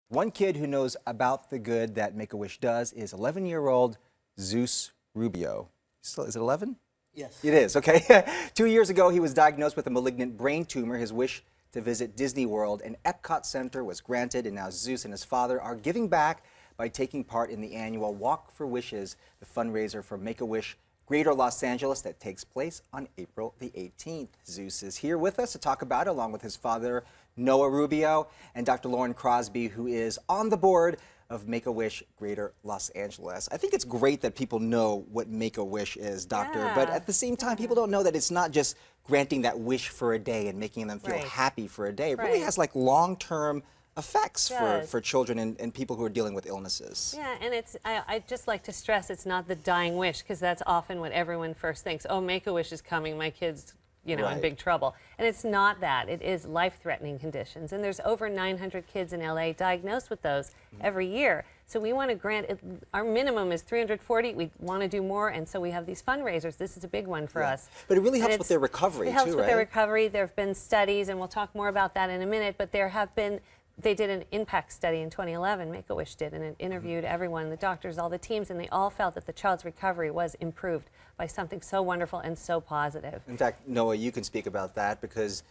One kid who knows about the good that Make-A-Wish does is 11-year-old Zeus Rubio. Is it 11? Yes. It is, okay. 2 years ago, he was diagnosed with a malignant brain tumor. His wish to visit Disney World and Epcot Center was granted, and now Zeus and his father are giving back by taking part in the annual Walk for Wishes, the fundraiser for Make-A-Wish Greater Los Angeles that takes place on April the 18th. Zeus is here with us to talk about it, along with his father, Noah Rubio, and Dr. Lauren Crosby, who is on the board of Make-A-Wish Greater Los Angeles. I think it's great that people know what Make-A-Wish is, Doctor, Yeah. but at the same time, people don't know that it's not just granting that wish for a day and making them feel Right. happy for a day. It really Right. has like long-term effects Does. for children and people who are dealing with illnesses. Yeah, and I just like to stress it's not the dying wish, because that's often what everyone first thinks. Oh, Make-A-Wish is coming, my kid's, in Right. big trouble. And it's not that. It is life-threatening conditions. And there's over 900 kids in LA diagnosed with those every year. So we want to grant, our minimum is 340. We want to do more, and so we have these fundraisers. This is a big one for us. But it really And helps with their recovery, It helps too, with their right? recovery. There have been studies, and we'll talk more about that in a minute, but they did an impact study in 2011, Make-A-Wish did, and it interviewed everyone, the doctors, all the teams, and they all felt that the child's recovery was improved by something so wonderful and so positive. In fact, Noah, you can speak about that because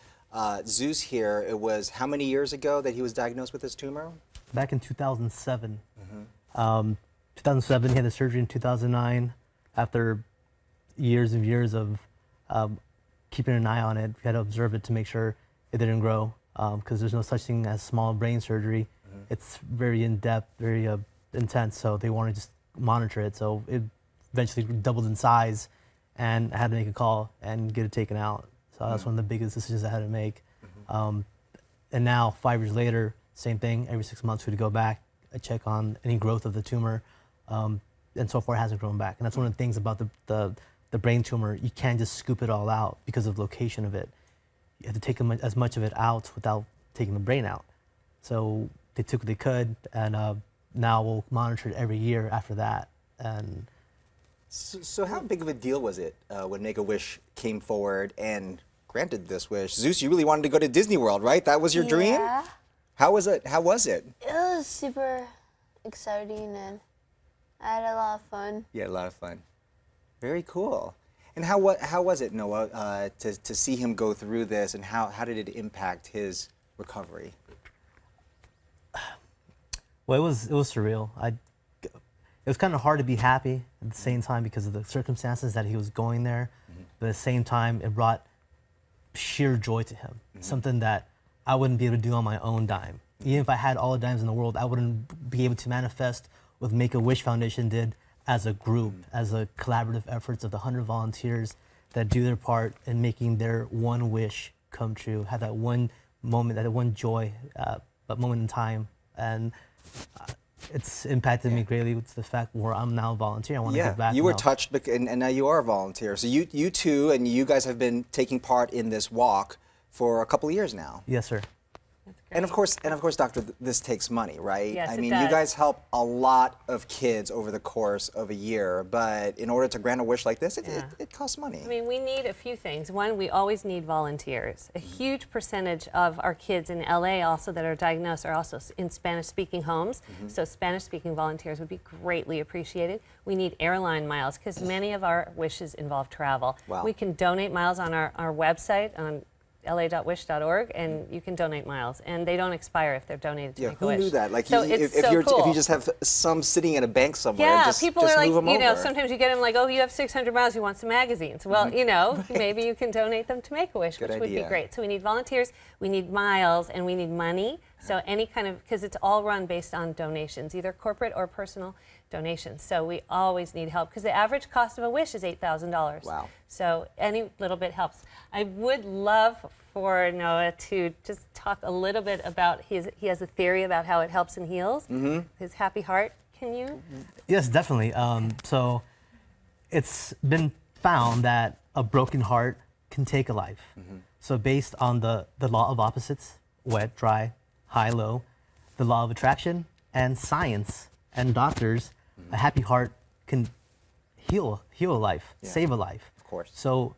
Zeus here, it was how many years ago that he was diagnosed with this tumor? Back in 2007. 2007, he had the surgery in 2009. After years and years of keeping an eye on it, we had to observe it to make sure it didn't grow, because there's no such thing as small brain surgery. It's very in-depth, very intense, so they want to just monitor it. So it eventually doubled in size, and I had to make a call and get it taken out. So that's one of the biggest decisions I had to make. And now, 5 years later, same thing. Every 6 months, we'd go back, I check on any growth of the tumor, and so far it hasn't grown back. And that's one of the things about the brain tumor. You can't just scoop it all out because of the location of it. You have to take as much of it out without taking the brain out. So they took what they could, and now we'll monitor it every year after that. And So how big of a deal was it when Make-A-Wish came forward and granted this wish? Zeus, you really wanted to go to Disney World, right? That was your dream? Yeah. How was it? How was it? It was super exciting and I had a lot of fun. You had a lot of fun. Very cool. And how was it, Noah, to see him go through this, and how did it impact his recovery? well, it was surreal. It was kind of hard to be happy at the same time because of the circumstances that he was going there. But at the same time, it brought sheer joy to him, something that I wouldn't be able to do on my own dime. Even if I had all the dimes in the world, I wouldn't be able to manifest what Make-A-Wish Foundation did as a group, as a collaborative efforts of the 100 volunteers that do their part in making their one wish come true, have that one moment, that one joy, that moment in time. And it's impacted me greatly with the fact where I'm now a volunteer. I want to give back. You were now. touched, and now you are a volunteer. So you two, and you guys have been taking part in this walk for a couple of years now. Yes, sir. That's great. And of course, Doctor, this takes money, right? Yes, I it mean, does. you guys help a lot of kids over the course of a year, but in order to grant a wish like this, it costs money. I mean, we need a few things. One, we always need volunteers. A huge percentage of our kids in LA also that are diagnosed are also in Spanish-speaking homes. So Spanish-speaking volunteers would be greatly appreciated. We need airline miles because many of our wishes involve travel. Wow. We can donate miles on our website on la.wish.org, and you can donate miles, and they don't expire if they're donated to Yeah, Make-A-Wish. who knew that? Like, so if it's so you cool. just have some sitting in a bank somewhere, Yeah, just people are like, move them over. sometimes you get them like, oh, you have 600 miles, you want some magazines. Well, maybe you can donate them to Make-A-Wish, Good which would be idea. great. So we need volunteers, we need miles, and we need money. So any kind of, because it's all run based on donations, either corporate or personal donations. So we always need help because the average cost of a wish is $8,000. Wow. So any little bit helps. I would love for Noah to just talk a little bit about he has a theory about how it helps and heals his happy heart. Can you? Yes, definitely. So it's been found that a broken heart can take a life. So based on the law of opposites, wet, dry, high, low, the law of attraction, and science and doctors, a happy heart can heal a life, save a life. Of course. So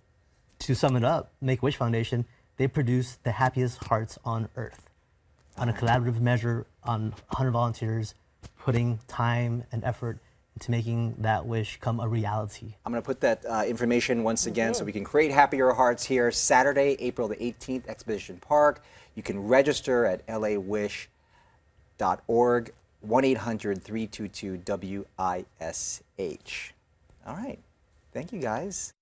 to sum it up, Make-A-Wish Foundation, they produce the happiest hearts on earth on a collaborative measure on 100 volunteers putting time and effort into making that wish come a reality. I'm going to put that information once again so we can create happier hearts here. Saturday, April the 18th, Exposition Park. You can register at lawish.org, 1-800-322-WISH. All right. Thank you, guys.